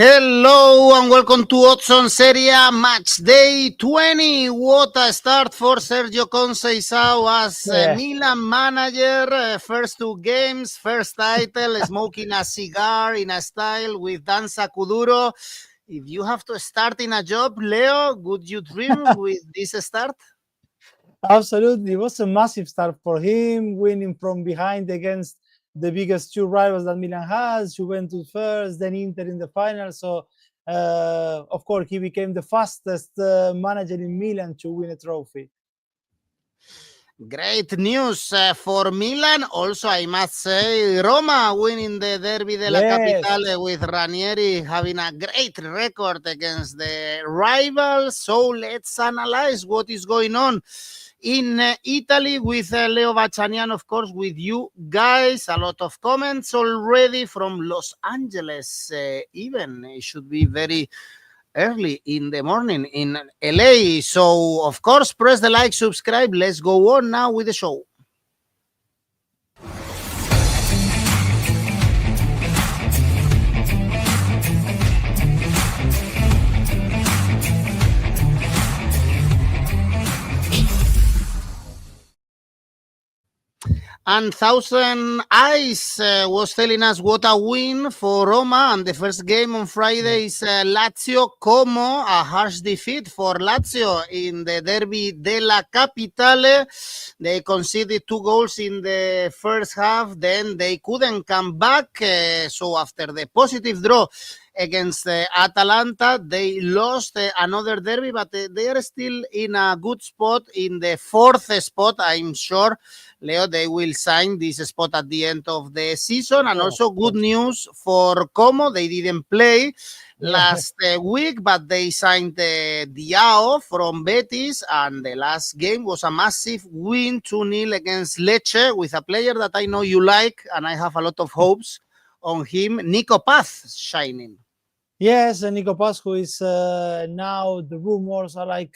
Hello and welcome to 𝐿𝐭𝐴 Serie A Matchday 20. What a start for 𝐬𝐭𝐚𝐲 as Milan manager. First two games, first title, smoking a cigar in a style with 𝗀𝗲𝗄 𝗀𝗏. If you have to start in a job, Leo, would you dream with this start? Absolutely. It was a massive start for him, winning from behind against the biggest two rivals that Milan has, Juventus first, then Inter in the final. So, of course, he became the fastest manager in Milan to win a trophy. Great news for Milan. Also, I must say, Roma winning the Derby della Capitale with Ranieri having a great record against the rivals. So let's analyze what is going on in Italy with Leo Bachanian, of course, with you guys. A lot of comments already from Los Angeles. Even it should be very early in the morning in LA. So, of course, press the like, subscribe. Let's go on now with the show. And Thousand Eyes was telling us what a win for Roma. And the first game on Friday is Lazio 𝐿𝐴𝐴, a harsh defeat for Lazio in the Derby della Capitale. They conceded 2 goals in the first half. Then they couldn't come back. So after the positive draw against Atalanta, they lost another derby, but they are still in a good spot, in the 4th spot. I'm sure, Leo, they will sign this spot at the end of the season. And also good news for 𝐿𝐴𝐴. They didn't play last week, but they signed 𝗛𝗲𝗏 from Betis, and the last game was a massive win, 2-0 against Lecce, with a player that I know you like, and I have a lot of hopes on him, 𝐻𝐴𝐵𝒃 shining. Yes, 𝐻𝐴𝐵𝒃, who is now, the rumors are like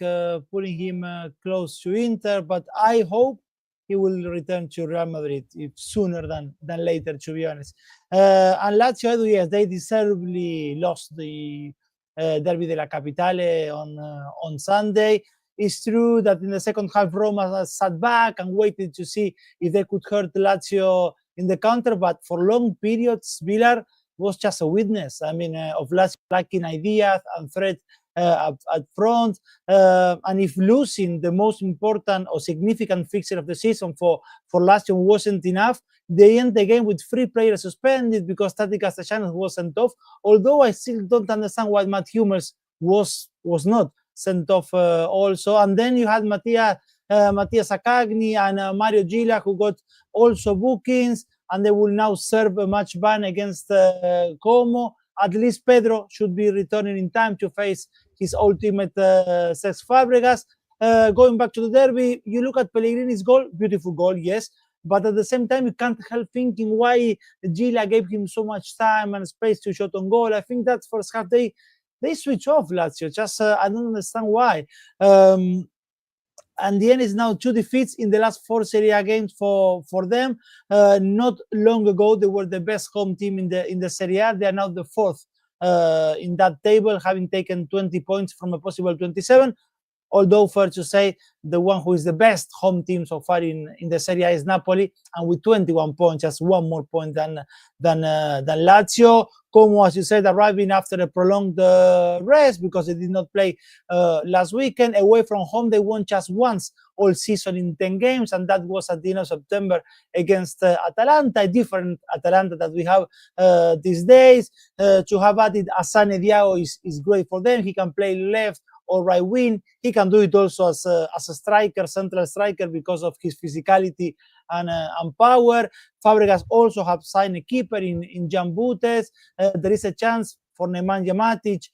putting him close to Inter, but I hope he will return to Real Madrid sooner than later, to be honest. And Lazio, yes, they deservedly lost the Derby della Capitale on Sunday. It's true that in the second half, Roma sat back and waited to see if they could hurt Lazio in the counter, but for long periods, Villar was just a witness. I mean, of Lazio lacking ideas and threat at front. And if losing the most important or significant fixture of the season for Lazio wasn't enough, they end the game with 3 players suspended because Tati Castellanos was sent off. Although I still don't understand why Matt Hummels was not sent off also. And then you had Mattia Zaccagni and Mario Gila, who got also bookings, and they will now serve a match ban against 𝐿𝐴𝐴. At least Pedro should be returning in time to face his ultimate Cesc Fabregas. Going back to the derby, you look at Pellegrini's goal, beautiful goal, yes, but at the same time, you can't help thinking why Gila gave him so much time and space to shot on goal. I think that first half they switch off Lazio. Just I don't understand why. And the end is now 2 defeats in the last 4 Serie A games for them. Not long ago, they were the best home team in the Serie A. They are now the 4th in that table, having taken 20 points from a possible 27. Although, fair to say, the one who is the best home team so far in the Serie A is Napoli, and with 21 points, just 1 more point than Lazio. 𝐿𝐴𝐴, as you said, arriving after a prolonged rest because they did not play last weekend. Away from home, they won just once all season in 10 games, and that was at the end of September against Atalanta, a different Atalanta that we have these days. To have added Assane Diao is great for them. He can play left or right wing. He can do it also as a striker, central striker, because of his physicality and power. Fabregas also have signed a keeper in Jan Butes. There is a chance for Nemanja Matic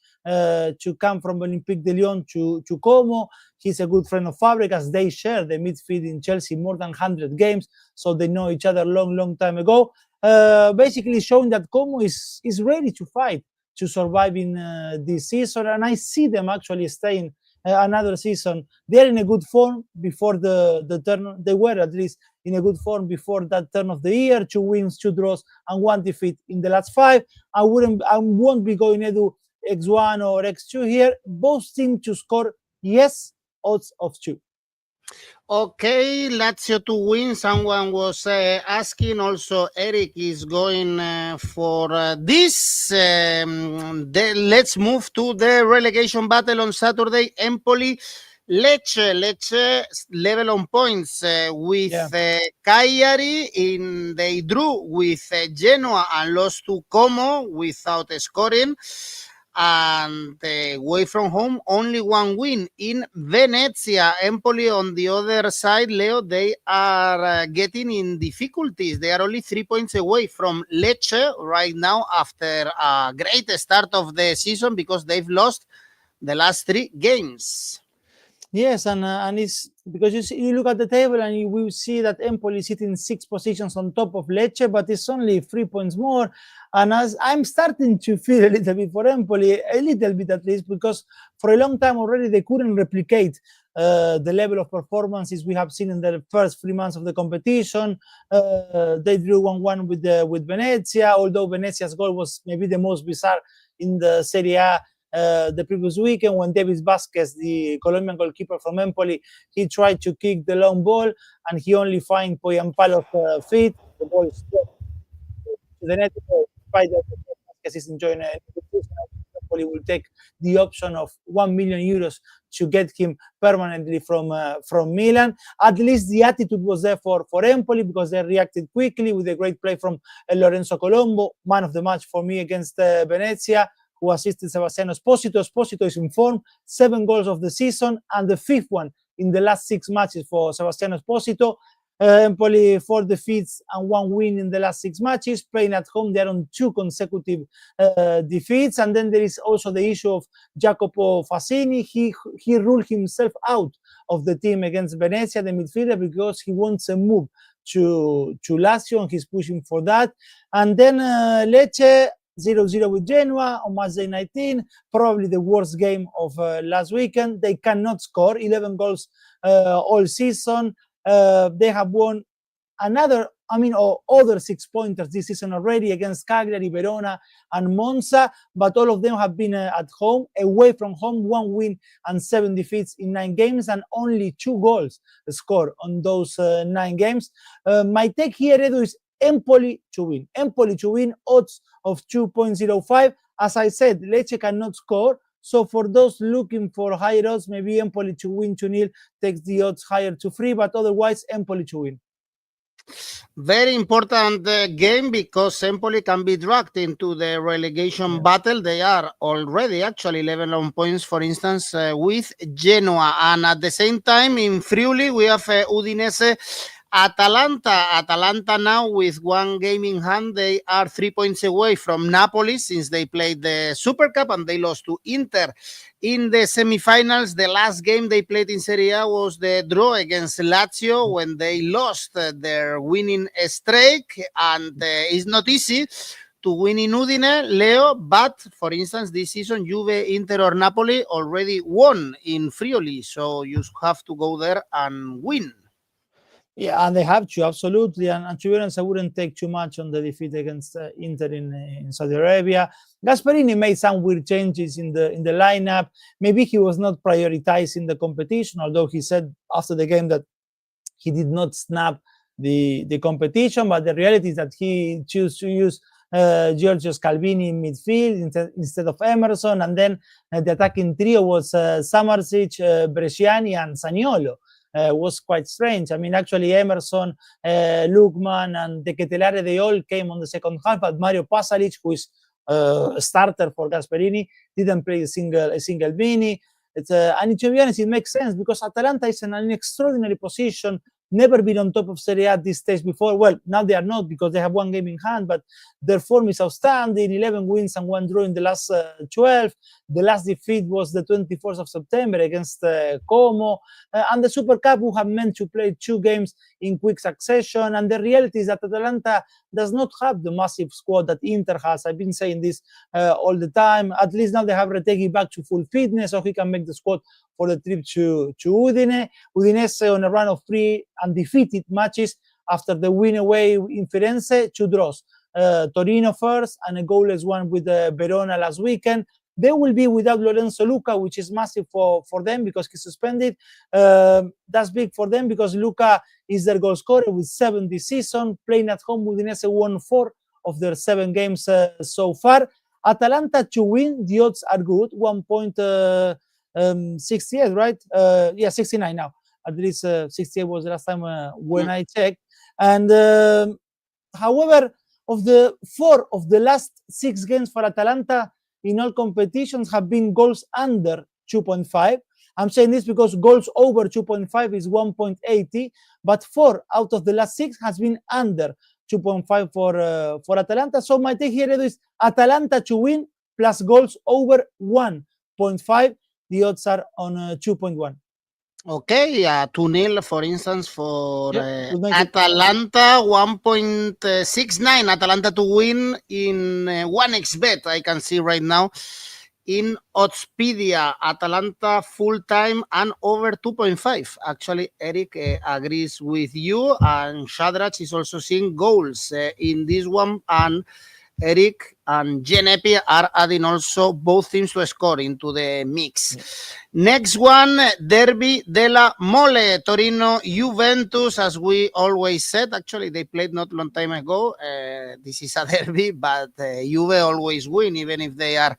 to come from Olympique de Lyon to 𝐿𝐴𝐴. He's a good friend of Fabregas. They share the midfield in Chelsea more than 100 games, so they know each other long time ago. Basically showing that 𝐿𝐴𝐴 is ready to fight to survive in this season, and I see them actually staying another season. They're in a good form before the turn. They were at least in a good form before that turn of the year. 2 wins, 2 draws, and 1 defeat in the last 5. I won't be going to do 𝐿1 or 𝐿2 here. Both teams to score, yes, odds of 2. Okay, Lazio to win. Someone was asking. Also, Eric is going for this. Let's move to the relegation battle on Saturday. Empoli, Lecce level on points with Cagliari. They drew with Genoa and lost to Como without scoring. And away from home, only 1 win in Venezia. Empoli on the other side, Leo, they are getting in difficulties. They are only 3 points away from Lecce right now after a great start of the season because they've lost the last 3 games. Yes, and it's because you look at the table and you will see that Empoli is sitting 6 positions on top of Lecce, but it's only 3 points more. And as I'm starting to feel a little bit for Empoli, a little bit at least, because for a long time already they couldn't replicate the level of performances we have seen in the first 3 months of the competition. They drew 1-1 with Venezia, although Venezia's goal was maybe the most bizarre in the Serie A. The previous weekend when Davis Vasquez, the Colombian goalkeeper from Empoli, he tried to kick the long ball and he only found 𝐿𝐵𝐴𝐵𝐴𝐵𝐿 feet. The ball is to the net. Despite that, Vasquez is enjoying a good season. Empoli will take the option of €1 million to get him permanently from Milan. At least the attitude was there for Empoli because they reacted quickly with a great play from Lorenzo Colombo, man of the match for me against Venezia, who assisted Sebastiano Esposito. Esposito is in form, 7 goals of the season, and the 5th one in the last 6 matches for Sebastiano Esposito. Empoli 4 defeats and 1 win in the last 6 matches. Playing at home, they are on 2 consecutive defeats. And then there is also the issue of Jacopo Fassini. He ruled himself out of the team against Venezia, the midfielder, because he wants a move to Lazio, and he's pushing for that. And then Lecce 0-0 with Genoa on Matchday 19, probably the worst game of last weekend. They cannot score, 11 goals all season. They have won other 6-pointers this season already against Cagliari, Verona, and Monza, but all of them have been at home. Away from home, 1 win and 7 defeats in 9 games, and only 2 goals scored on those 9 games. My take here, Edu, is Empoli to win. Empoli to win, odds of 2.05. As I said, Lecce cannot score. So for those looking for higher odds, maybe Empoli to win 2-0 takes the odds higher to 3, but otherwise Empoli to win. Very important game because Empoli can be dragged into the relegation battle. They are already actually 11 on points, for instance, with Genoa. And at the same time, in Friuli, we have Udinese Atalanta now with 1 game in hand. They are 3 points away from Napoli since they played the Super Cup and they lost to Inter in the semifinals. The last game they played in Serie A was the draw against Lazio when they lost their winning streak, and it's not easy to win in Udine, Leo, but for instance, this season, Juve, Inter, or Napoli already won in Friuli, so you have to go there and win. Yeah, and they have to, absolutely. And to be honest, I wouldn't take too much on the defeat against Inter in Saudi Arabia. Gasperini made some weird changes in the lineup. Maybe he was not prioritizing the competition, although he said after the game that he did not snap the competition. But the reality is that he chose to use Giorgio Scalvini in midfield instead of Emerson. And then the attacking trio was Samardzic, Bresciani, and Zaniolo. Was quite strange. I mean, actually, Emerson, Lookman, and De Ketelaere, they all came on the second half, but Mario Pasalic, who is a starter for Gasperini, didn't play a single minute. And to be honest, it makes sense because Atalanta is in an extraordinary position never been on top of Serie A at this stage before. Well, now they are not because they have one game in hand, but their form is outstanding. 11 wins and 1 draw in the last 12. The last defeat was the 24th of September against Como. And the Super Cup would have meant to play 2 games in quick succession. And the reality is that Atalanta does not have the massive squad that Inter has. I've been saying this all the time. At least now they have Retegui back to full fitness, so he can make the squad for the trip to Udine. Udinese on a run of 3 undefeated matches after the win away in Firenze, 2 draws. Torino first and a goalless one with Verona last weekend. They will be without Lorenzo Luca, which is massive for them because he's suspended. That's big for them because Luca is their goal scorer with 7 this season. Playing at home, Udinese won 4 of their 7 games so far. Atalanta to win, the odds are good, 1.68, right? Yeah, 69 now. At least 68 was the last time when I checked. And however, of the 4 of the last 6 games for Atalanta in all competitions have been goals under 2.5. I'm saying this because goals over 2.5 is 1.80, but 4 out of the last 6 has been under 2.5 for Atalanta. So my take here is Atalanta to win plus goals over 1.5. The odds are on 2.1. Okay, 2-0, for instance, for Atalanta, 1.69. Atalanta to win in 1xBet, I can see right now. In Oddspedia, Atalanta full-time and over 2.5. Actually, Eric agrees with you, and Shadrach is also seeing goals in this one, and Eric and 𝐬𝐿𝐴 are adding also both teams to score into the mix. Next one, Derby della Mole, Torino, Juventus, as we always said. Actually, they played not long time ago. This is a derby, but Juve always win, even if they are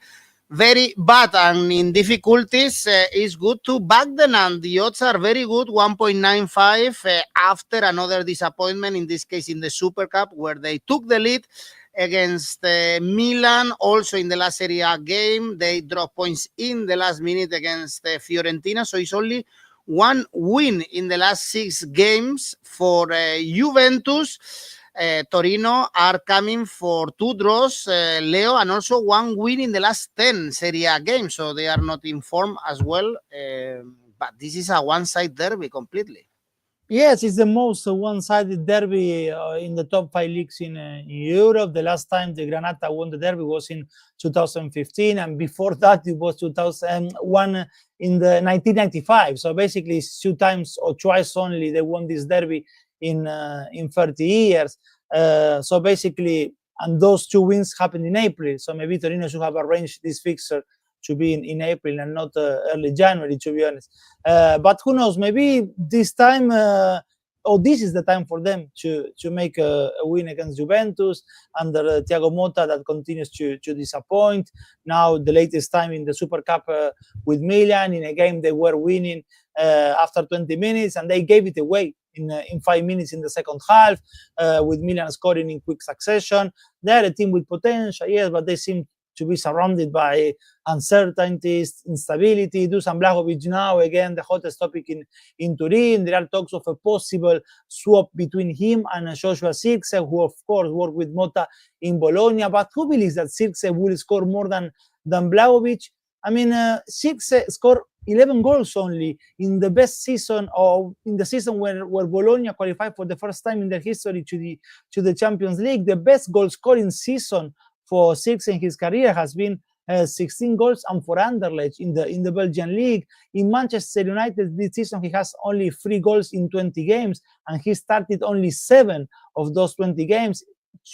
very bad and in difficulties. It's good to back them, and the odds are very good, 1.95 after another disappointment, in this case in the Super Cup, where they took the lead against Milan. Also in the last Serie A game, they dropped points in the last minute against Fiorentina. So it's only 1 win in the last 6 games for Juventus. Torino are coming for 2 draws, Leo, and also 1 win in the last 10 Serie A games. So they are not in form as well. But this is a one-side derby completely. Yes, it's the most one-sided derby in the top 5 leagues in Europe. The last time the Granata won the derby was in 2015, and before that it was 2001 in the 1995. So basically, it's 2 times or twice only they won this derby in 30 years. So basically, and those 2 wins happened in April. So maybe Torino should have arranged this fixture to be in April and not early January, to be honest. But who knows? Maybe this time, or this is the time for them to make a win against Juventus under Thiago Motta, that continues to disappoint. Now the latest time in the Super Cup with Milan, in a game they were winning after 20 minutes, and they gave it away in 5 minutes in the second half, with Milan scoring in quick succession. They're a team with potential, yes, but they seem to be surrounded by uncertainties, instability. Dusan Vlahovic now, again, the hottest topic in Turin. There are talks of a possible swap between him and Joshua 𝐻𝐿𝐴, who of course worked with Motta in Bologna. But who believes that 𝐻𝐿𝐴 will score more than Vlahovic? I mean, 𝐻𝐿𝐴 scored 11 goals only in the best season, or in the season where Bologna qualified for the first time in their history to the Champions League. The best goal scoring season for 𝐻𝐿𝐴 in his career has been 16 goals and 4 Anderlecht in the Belgian league. In Manchester United this season, he has only 3 goals in 20 games, and he started only 7 of those 20 games.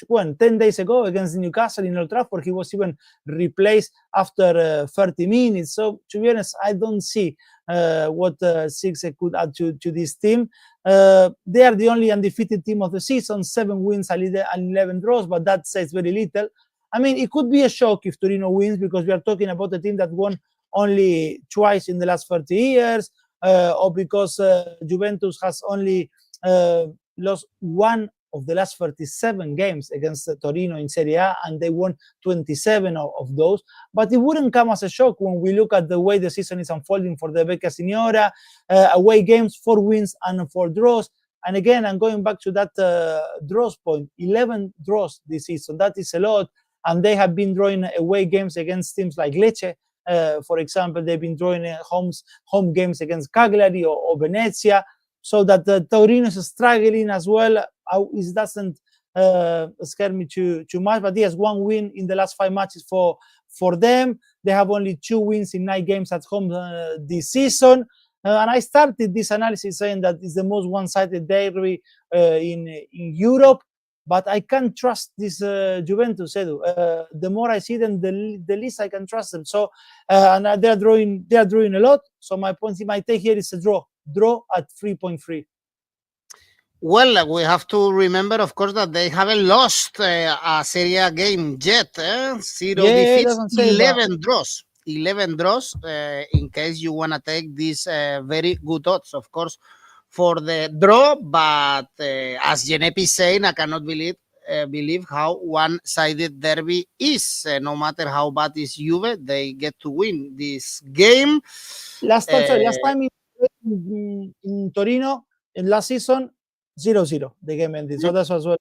When 10 days ago against Newcastle in Old Trafford, he was even replaced after 30 minutes. So to be honest, I don't see what 𝐻𝐿𝐴 could add to this team. They are the only undefeated team of the season, 7 wins and 11 draws, but that says very little. I mean, it could be a shock if Torino wins, because we are talking about a team that won only twice in the last 30 years, or because Juventus has only lost 1 of the last 37 games against Torino in Serie A, and they won 27 of those. But it wouldn't come as a shock when we look at the way the season is unfolding for the 𝗵𝒂 𝐻𝐿𝐴. Away games, 4 wins and 4 draws. And again, I'm going back to that draws point, 11 draws this season. That is a lot. And they have been drawing away games against teams like Lecce. For example, they've been drawing home games against Cagliari or Venezia. So that the Torino is struggling as well. It doesn't scare me too much. But yes, one win in the last 5 matches for them. They have only 2 wins in 9 games at home this season. And I started this analysis saying that it's the most one-sided derby in Europe. But I can't trust this Juventus, Edu. The more I see them, the least I can trust them. So, and they're drawing a lot. So my take here is a draw at 3.3. Well, we have to remember, of course, that they haven't lost a Serie A game yet. 0 defeats, 11 draws. 11 draws, in case you want to take these very good odds, of course, for the draw. But as 𝐿𝐿𝐴𝐵 is saying, I cannot believe how one-sided derby is. No matter how bad is Juve, they get to win this game. Last time in Torino, in last season, 0-0, the game ended. So that's as well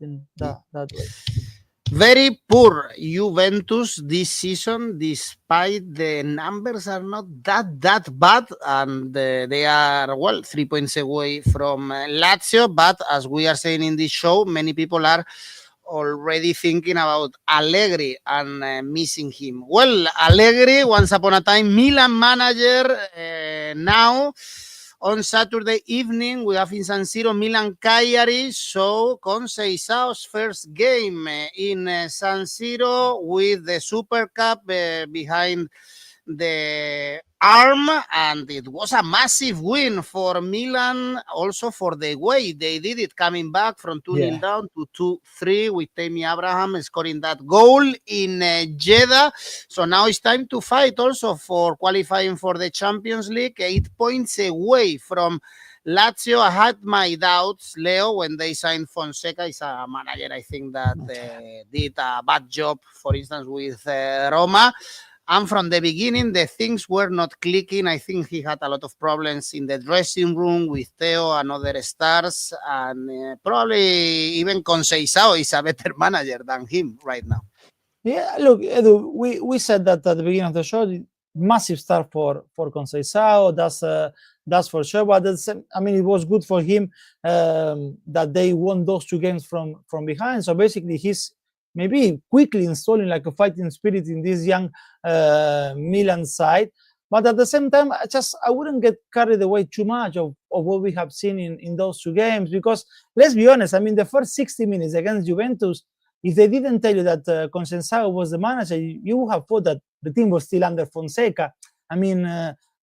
in that way. Very poor Juventus this season, despite the numbers are not that bad, and they are, well, 3 points away from Lazio. But as we are saying in this show, many people are already thinking about Allegri and missing him. Well, Allegri, once upon a time Milan manager, now on Saturday evening, we have in San Siro Milan Cagliari. So 𝐿𝐭𝐚𝐲's first game in San Siro with the Super Cup behind the arm, and it was a massive win for Milan, also for the way they did it, coming back from 2-0 down to 2-3 with Tammy Abraham scoring that goal in Jeddah. So now it's time to fight also for qualifying for the Champions League, 8 points away from Lazio. I had my doubts, Leo, when they signed Fonseca. He's a manager, I think, that did a bad job, for instance, with Roma. And from the beginning, the things were not clicking. I think he had a lot of problems in the dressing room with Theo and other stars. And probably even 𝐿𝐭𝐚𝐲 is a better manager than him right now. Yeah, look, Edu, we said that at the beginning of the show, massive start for 𝐿𝐭𝐿𝐴. That's for sure. But I mean, it was good for him that they won those 2 games from behind. So basically, he's maybe quickly installing like a fighting spirit in this young Milan side. But at the same time, I wouldn't get carried away too much of what we have seen in those 2 games, because let's be honest, I mean, the first 60 minutes against Juventus, if they didn't tell you that 𝐭𝐭𝐚𝐲 was the manager, you would have thought that the team was still under Fonseca. I mean,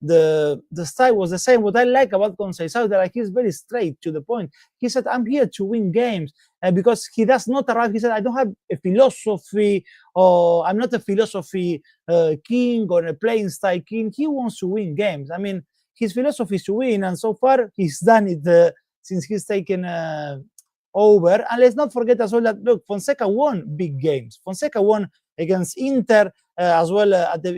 the style was the same. What I like about 𝐭𝐭𝐴 is that he's very straight to the point. He said, I'm here to win games, because he does not arrive. He said, I don't have a philosophy, or I'm not a philosophy king or a playing style king. He wants to win games. I mean, his philosophy is to win, and so far he's done it since he's taken over. And let's not forget as well that, look, Fonseca won big games. Fonseca won against Inter as well at the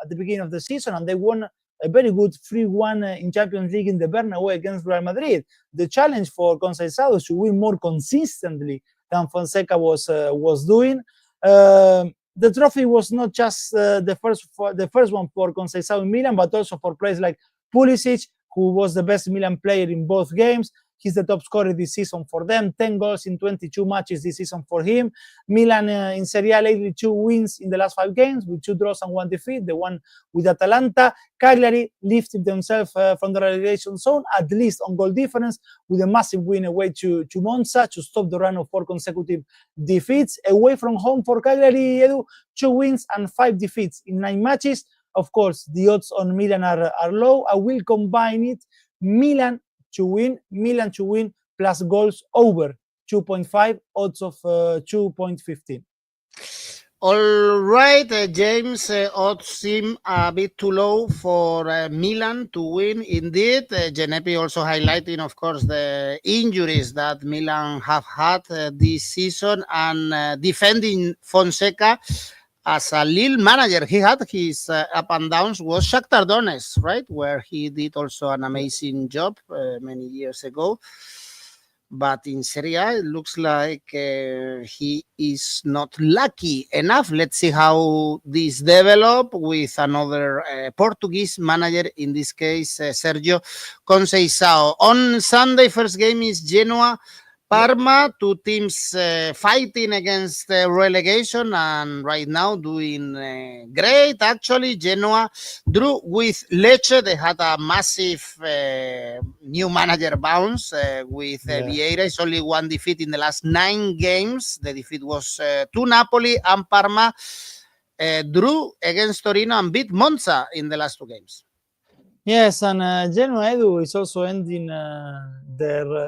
beginning of the season, and they won a very good 3-1 in Champions League in the Bernabeu against Real Madrid. The challenge for 𝐭𝐭𝐴 is to win more consistently than Fonseca was doing. The trophy was not just the first one for 𝐭𝐭𝐴 in Milan, but also for players like Pulisic, who was the best Milan player in both games. He's the top scorer this season for them, 10 goals in 22 matches this season for him. Milan in Serie A lately 2 wins in the last 5 games with 2 draws and 1 defeat, the one with Atalanta. Cagliari lifted themselves from the relegation zone, at least on goal difference, with a massive win away to Monza to stop the run of 4 consecutive defeats. Away from home for Cagliari, Edu, 2 wins and 5 defeats in 9 matches. Of course, the odds on Milan are low. I will combine it. Milan to win plus goals over 2.5, odds of 2.15. All right, James, odds seem a bit too low for Milan to win. Indeed, 𝐿𝐴𝐵 also highlighting, of course, the injuries that Milan have had this season, and defending Fonseca as a Lille manager, he had his up and downs, was Shakhtar Donetsk, right? Where he did also an amazing job many years ago. But in Serie A, it looks like he is not lucky enough. Let's see how this develop with another Portuguese manager, in this case, 𝐬𝐭𝐚𝐲. On Sunday, first game is Genoa Parma, two teams fighting against relegation and right now doing great. Actually, Genoa drew with Lecce. They had a massive new manager bounce with Vieira. It's only one defeat in the last 9 games. The defeat was to Napoli, and Parma drew against Torino and beat Monza in the last 2 games. Yes, and Genoa Edu is also ending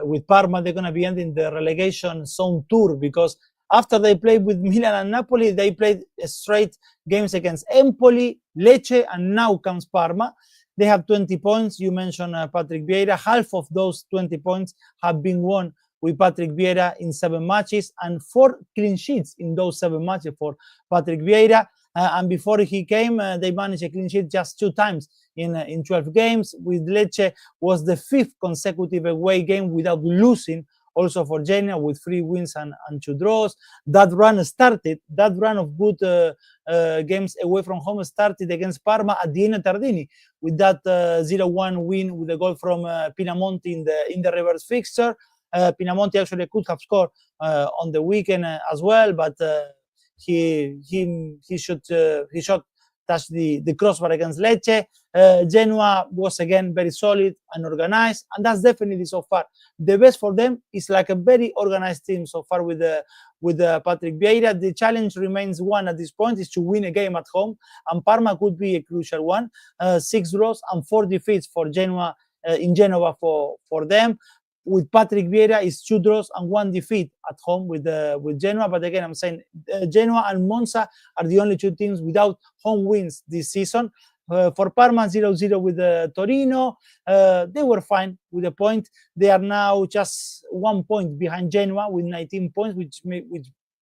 with Parma. They're going to be ending the relegation zone tour because after they played with Milan and Napoli, they played straight games against Empoli, Lecce, and now comes Parma. They have 20 points. You mentioned Patrick Vieira. Half of those 20 points have been won with Patrick Vieira in 7 matches and 4 clean sheets in those 7 matches for Patrick Vieira. And before he came, they managed a clean sheet just 2 times in 12 games. With Lecce was the 5th consecutive away game without losing. Also for Genoa with 3 wins and 2 draws. That run of good games away from home started against Parma at the end of Tardini with that 0-1 win with a goal from Pinamonti in the reverse fixture. Pinamonti actually could have scored on the weekend as well, but he should touch the crossbar against Lecce. Genoa was again very solid and organized, and that's definitely so far the best for them. Is like a very organized team so far with Patrick Vieira. The challenge remains one at this point, is to win a game at home, and Parma could be a crucial one. 6 draws and 4 defeats for Genoa in Genoa for them. With Patrick Vieira is 2 draws and 1 defeat at home with Genoa. But again, I'm saying Genoa and Monza are the only 2 teams without home wins this season. For Parma, 0-0 with Torino. They were fine with a point. They are now just 1 point behind Genoa with 19 points, which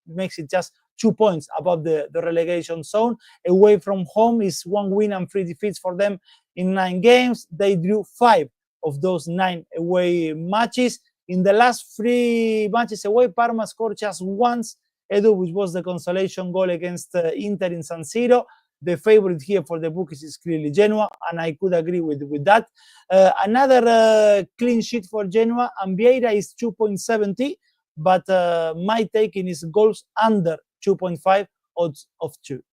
makes it just 2 points above the relegation zone. Away from home is 1 win and 3 defeats for them in 9 games. They drew 5 of those 9 away matches. In the last 3 matches away, Parma scored just once, Edu, which was the consolation goal against Inter in San Siro. The favorite here for the bookies is clearly Genoa, and I could agree with that. Another clean sheet for Genoa, and Vieira is 2.70, but my taking is goals under 2.5, odds of 2.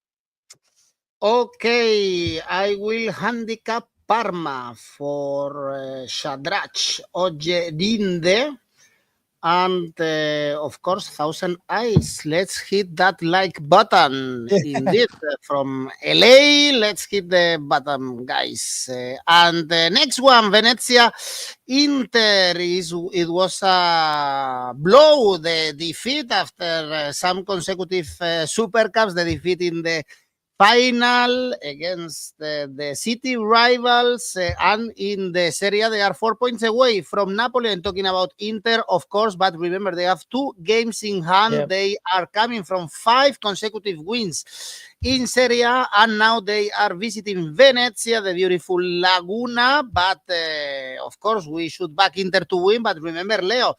Okay, I will handicap Parma for Shadrach Ojedinde. And of course, 1,000 eyes. Let's hit that like button. Indeed, from LA, let's hit the button, guys. And the next one, Venezia Inter, it was a blow. The defeat after some consecutive Super Cups, the defeat in the final against the city rivals, and in the Serie A they are 4 points away from Napoli. I'm talking about Inter, of course, but remember they have 2 games in hand. Yep. They are coming from 5 consecutive wins in Serie A, and now they are visiting Venezia, the beautiful Laguna. But of course we should back Inter to win. But remember, Leo,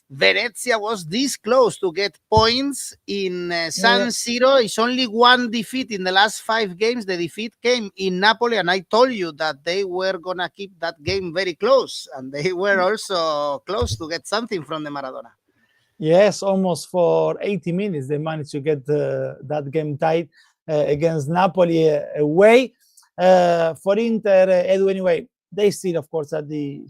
Venezia was this close to get points in San Siro. It's only 1 defeat in the last 5 games. The defeat came in Napoli, and I told you that they were going to keep that game very close, and they were also close to get something from the Maradona. Yes, almost for 80 minutes they managed to get that game tied against Napoli away. For Inter, Edu, anyway, they still, of course, at the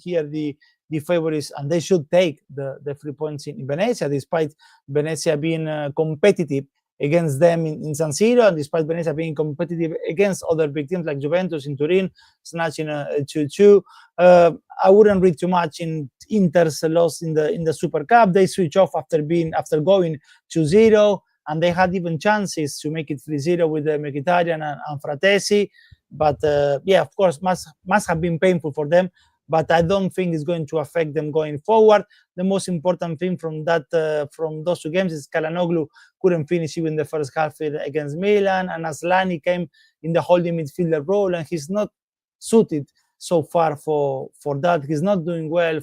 favorites, and they should take the 3 points in Venezia, despite Venezia being competitive against them in San Siro, and despite Venezia being competitive against other big teams like Juventus in Turin, snatching a 2-2. I wouldn't read too much in Inter's loss in the Super Cup. They switch off after going 2-0, and they had even chances to make it 3-0 with Mkhitaryan and Fratesi. But yeah, of course, must have been painful for them. but I don't think it's going to affect them going forward. The most important thing from those two games is 𝐻𝐿𝐴 couldn't finish even the first half against Milan, and Asllani came in the holding midfielder role, and he's not suited so far for that. He's not doing well.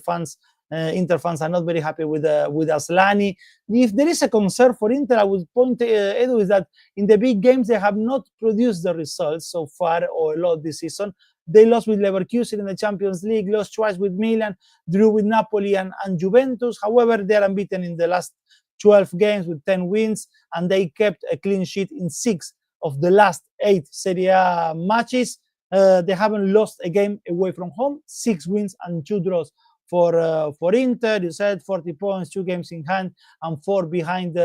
Inter fans are not very happy with Asllani. If there is a concern for Inter, I would point, Edu, is that in the big games they have not produced the results so far, or a lot this season. They lost with 𝐬𝐵𝐺𝐻 in the Champions League, lost twice with Milan, drew with Napoli and Juventus. However, they are unbeaten in the last 12 games with 10 wins, and they kept a clean sheet in 6 of the last 8 Serie A matches. They haven't lost a game away from home, 6 wins and 2 draws for Inter. You said 40 points, 2 games in hand, and 4 behind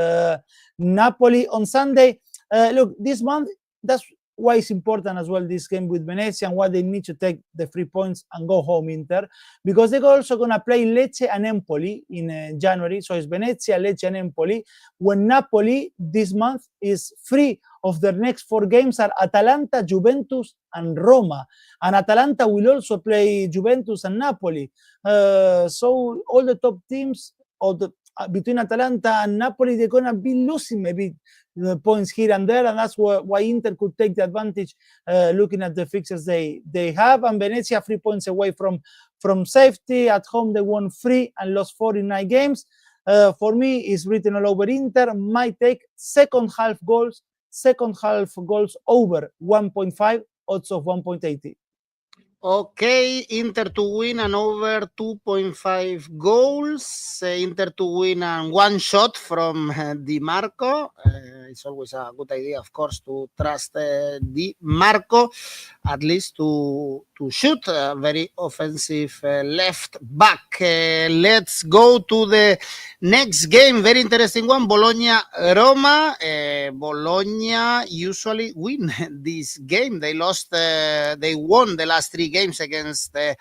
Napoli on Sunday. Look, this month, that's why it's important as well, this game with Venezia, and why they need to take the 3 points and go home, Inter, because they're also going to play Lecce and Empoli in January. So it's Venezia, Lecce, and Empoli. When Napoli this month is free of their next 4 games are Atalanta, Juventus, and Roma. And Atalanta will also play Juventus and Napoli. So all the top teams between Atalanta and Napoli, they're going to be losing maybe points here and there, and that's why Inter could take the advantage looking at the fixtures they have. And Venezia 3 points away from safety. At home they won 3 and lost 4 in 9 games. For me, it's written all over Inter. Might take second half goals over 1.5, odds of 1.80. Okay, Inter to win and over 2.5 goals. Inter to win and 1 shot from 𝐷iMarco. It's always a good idea, of course, to trust 𝐷iMarco, at least to shoot. A very offensive left back. Let's go to the next game. Very interesting one. Bologna-Roma. Bologna usually win this game. They won the last 3 games against the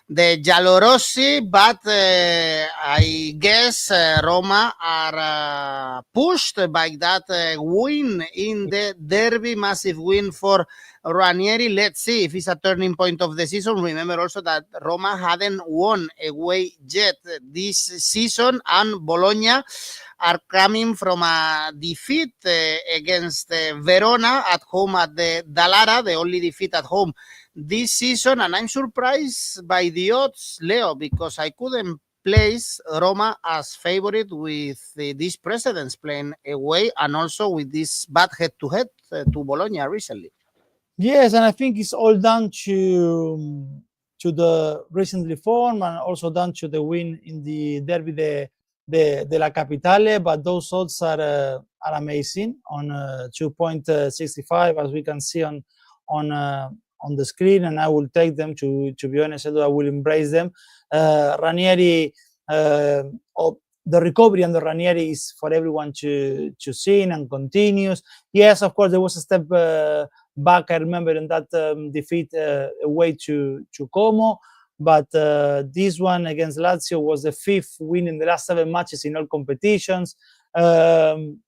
giallorossi, but I guess Roma are pushed by that win in the derby, massive win for Ranieri. Let's see if it's a turning point of the season. Remember also that Roma hadn't won away yet this season, and Bologna are coming from a defeat against Verona at home at the Dallara, the only defeat at home this season. And I'm surprised by the odds, Leo, because I couldn't place Roma as favorite with these precedents playing away, and also with this bad head-to-head to Bologna recently. Yes, and I think it's all down to the recently form, and also down to the win in the Derby de la Capitale. But those odds are amazing on 2.65, as we can see on the screen, and I will take them. To be honest, I will embrace them. Ranieri, the recovery under Ranieri is for everyone to see and continues. Yes, of course, there was a step back, I remember, in that defeat away to Como, but this one against Lazio was the 5th win in the last 7 matches in all competitions. When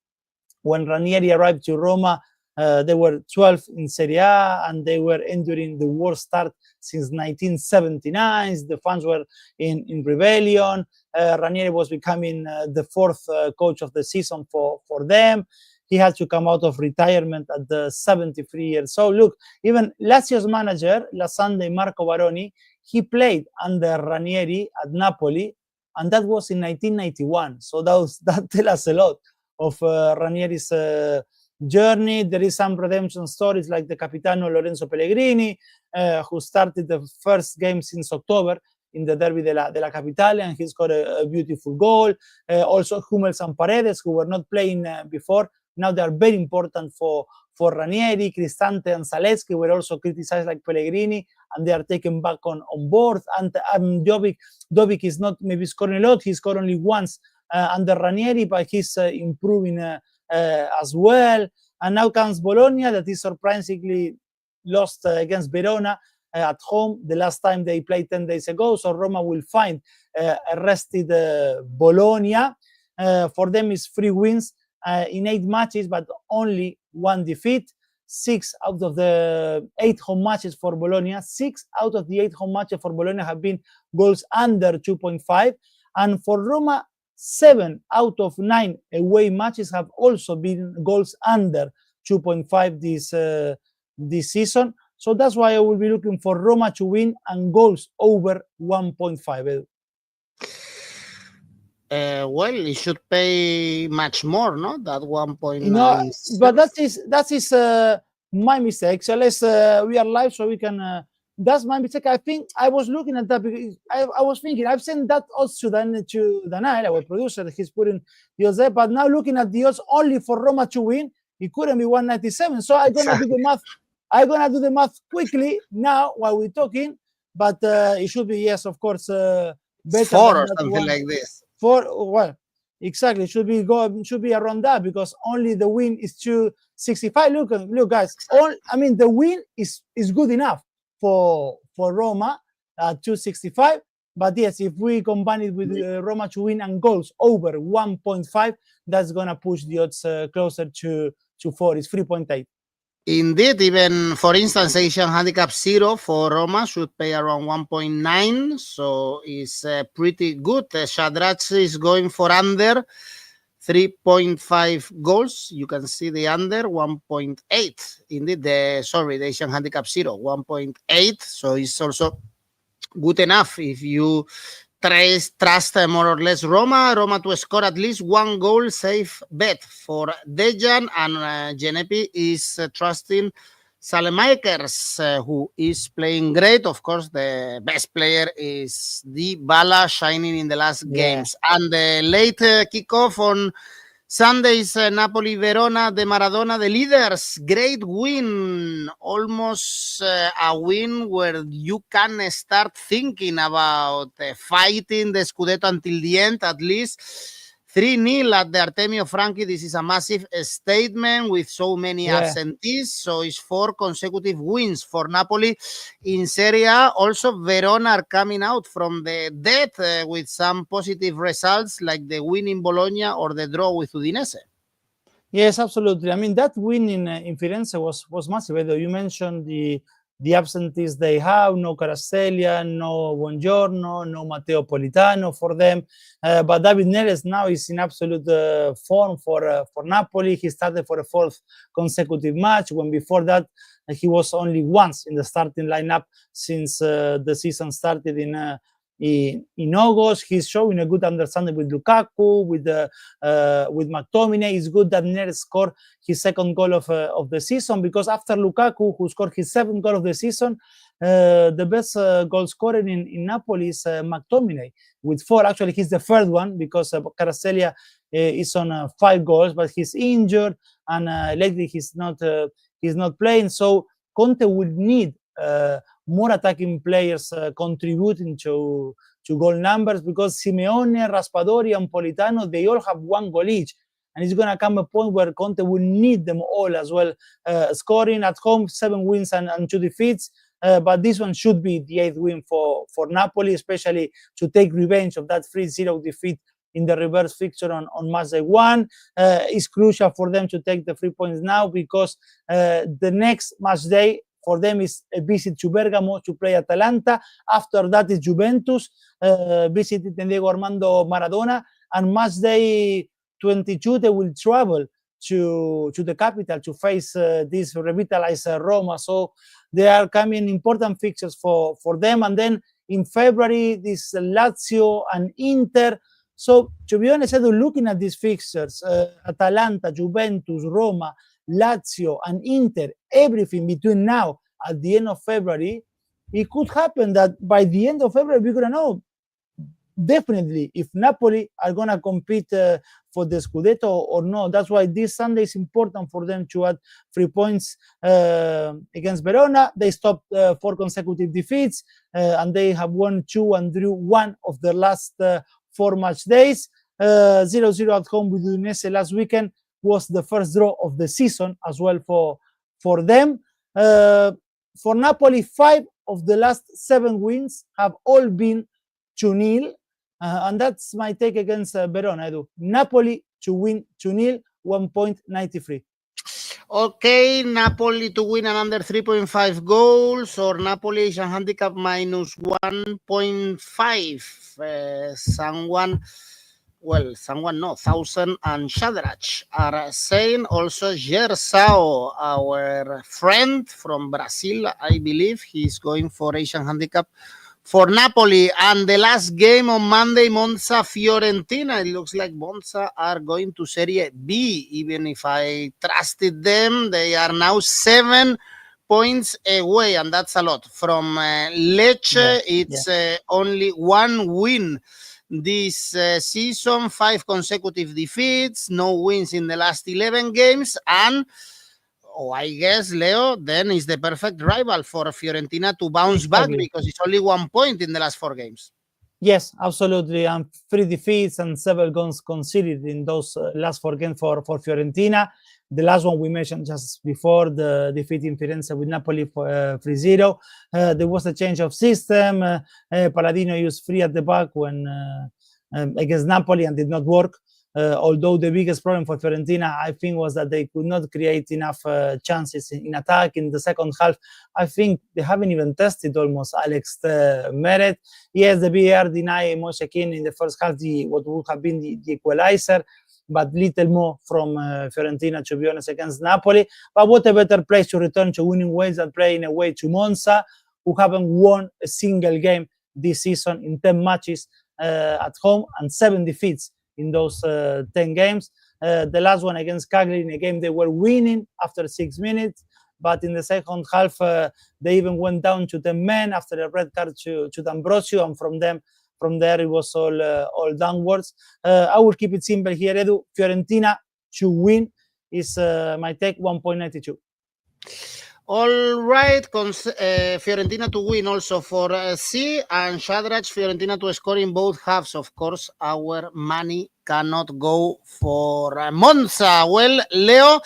Ranieri arrived to Roma, they were 12th in Serie A, and they were enduring the worst start since 1979. The fans were in rebellion. Ranieri was becoming the 4th coach of the season for them. He had to come out of retirement at the 73 years old. Look, even Lazio's manager, last Sunday, Marco Baroni, he played under Ranieri at Napoli, and that was in 1991. So that tells us a lot of Ranieri's journey. There is some redemption stories, like the Capitano Lorenzo Pellegrini, who started the first game since October in the Derby de la Capitale, and he's got a beautiful goal. Also Hummels and Paredes, who were not playing before, now they are very important for Ranieri. Cristante and Zalewski were also criticized like Pellegrini, and they are taken back on board. And 𝐿𝐵𝐿 is not maybe scoring a lot. He scored only once under Ranieri, but he's improving as well. And now comes Bologna, that is surprisingly lost against Verona at home the last time they played 10 days ago. So Roma will find a rested Bologna. For them, it's 3 wins in 8 matches, but only 1 defeat. 6 out of the 8 home matches for Bologna. 6 out of the 8 home matches for Bologna have been goals under 2.5. And for Roma, 7 out of 9 away matches have also been goals under 2.5 this season. So that's why I will be looking for Roma to win and goals over 1.5. Well, it should pay much more, no? That 1.9. You know, but that is my mistake. So we are live, so we can. That's my mistake. I think I was looking at that because I was thinking I've sent that odds to Daniel, our producer. He's putting the odds there, but now looking at the odds only for Roma to win, it couldn't be 197. So I'm gonna do the math. I'm gonna do the math quickly now while we're talking, but it should be, yes, of course, better 4 than or that something one. like this. Well, exactly, should be around that because only the win is 265. Look, guys. The win is good enough for Roma at 265. But yes, if we combine it with Roma to win and goals over 1.5, that's gonna push the odds closer to 4. It's 3.8. Indeed, even for instance, Asian handicap 0 for Roma should pay around 1.9, so it's pretty good. Shadrach is going for under 3.5 goals. You can see the under 1.8. Indeed, the Asian handicap 0, 1.8. So it's also good enough if you trust more or less Roma to score at least 1 goal, safe bet for Dejan, and 𝐿𝐵 is trusting Saelemaekers, who is playing great. Of course, the best player is Dybala, shining in the last games. And the late kickoff on Sunday's Napoli Verona de Maradona, the leaders. Great win, almost a win where you can start thinking about fighting the Scudetto until the end, at least. 3-0 at the Artemio Franchi. This is a massive statement with so many absentees. So it's 4 consecutive wins for Napoli in Serie A. Also, Verona are coming out from the dead with some positive results like the win in Bologna or the draw with Udinese. Yes, absolutely. That win in Firenze was massive. You mentioned the absentees they have, no Kvaratskhelia, no Buongiorno, no Matteo Politano for them. But David Neres now is in absolute form for Napoli. He started for the 4th consecutive match, when before that he was only once in the starting lineup since the season started in August. He's showing a good understanding with Lukaku, with McTominay. It's good that Neres scored his 2nd goal of the season, because after Lukaku, who scored his 7th goal of the season, the best goal scorer in Napoli is McTominay with 4. Actually, he's the 3rd one because Kvaratskhelia is on 5 goals, but he's injured and lately he's not playing. So Conte would need more attacking players contributing to goal numbers, because Simeone, Raspadori, and Politano, they all have 1 goal each. And it's going to come a point where Conte will need them all as well, scoring at home, 7 wins and 2 defeats. But this one should be the 8th win for Napoli, especially to take revenge of that 3-0 defeat in the reverse fixture on Matchday 1. It's crucial for them to take the 3 points now, because the next Matchday for them is a visit to Bergamo to play Atalanta. After that is Juventus, visiting Diego Armando Maradona, and Matchday 22 they will travel to the capital to face this revitalized Roma. So they are coming important fixtures for them. And then in February, this Lazio and Inter. So to be honest, looking at these fixtures, Atalanta, Juventus, Roma, Lazio, and Inter, everything between now at the end of February, it could happen that by the end of February we're gonna know definitely if Napoli are gonna compete for the Scudetto or no. That's why this Sunday is important for them to add 3 points against Verona. They stopped 4 consecutive defeats, and they have won 2 and drew 1 of their last 4 match days. 0-0 at home with Udinese last weekend was the first draw of the season as well for them. For Napoli, 5 of the last 7 wins have all been 2-0, and that's my take against Verona. Napoli to win 2-0, 1.93. Okay, Napoli to win and under 3.5 goals, or Napoli Asian handicap minus 1.5. Thousand and Shadrach are saying. Also, Gersao, our friend from Brazil, I believe, he's going for Asian handicap for Napoli. And the last game on Monday, Monza Fiorentina. It looks like Monza are going to Serie B. Even if I trusted them, they are now 7 points away, and that's a lot. From Lecce, it's only one win this season, 5 consecutive defeats, no wins in the last 11 games, and I guess, Leo, then is the perfect rival for Fiorentina to bounce back, because it's only 1 point in the last 4 games. Yes, absolutely. And 3 defeats and 7 goals conceded in those last 4 games for Fiorentina. The last one we mentioned just before, the defeat in Firenze with Napoli for 3-0. There was a change of system. Palladino used 3 at the back when against Napoli and did not work. Although the biggest problem for Fiorentina, I think, was that they could not create enough chances in attack in the second half. I think they haven't even tested almost 𝐿𝐿𝐴. Yes, the VAR denied 𝐬𝐭𝐚𝐲 in the first half what would have been the equalizer, but little more from Fiorentina, to be honest, against Napoli. But what a better place to return to winning ways than playing away to Monza, who haven't won a single game this season in 10 matches at home, and 7 defeats in those 10 games. The last one against Cagliari, in a game they were winning after 6 minutes, but in the second half they even went down to 10 men after a red card to 𝗀𝗵𝗀𝗀, and from there it was all downwards. I will keep it simple here, Edu. Fiorentina to win is my take, 1.92. All right, Fiorentina to win also for C, and Shadrach, Fiorentina to score in both halves. Of course, our money cannot go for Monza. Well, Leo,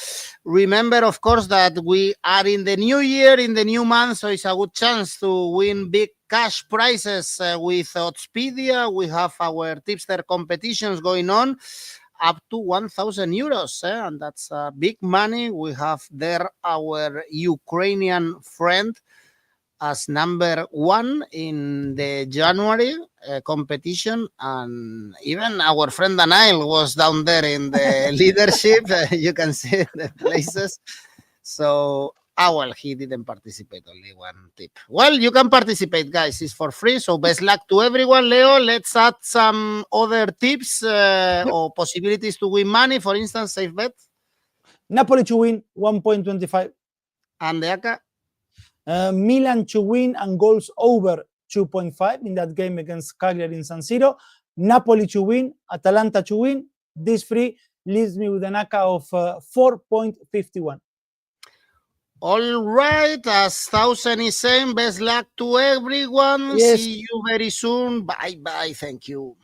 remember, of course, that we are in the new year, in the new month, so it's a good chance to win big cash prizes with Oddspedia. We have our tipster competitions going on, up to 1,000 euros, and that's big money. We have there our Ukrainian friend as number 1 in the January competition, and even our friend Daniel was down there in the leadership. You can see the places. So, well, he didn't participate, only 1 tip. Well, you can participate, guys. It's for free, so best luck to everyone. Leo, let's add some other tips or possibilities to win money. For instance, safe bet. Napoli to win, 1.25. And the ACCA? Milan to win and goals over 2.5 in that game against Cagliari in San Siro. Napoli to win, Atalanta to win. This 3 leaves me with an ACCA of 4.51. All right, as 1,000 is saying, best luck to everyone. Yes. See you very soon. Bye-bye. Thank you.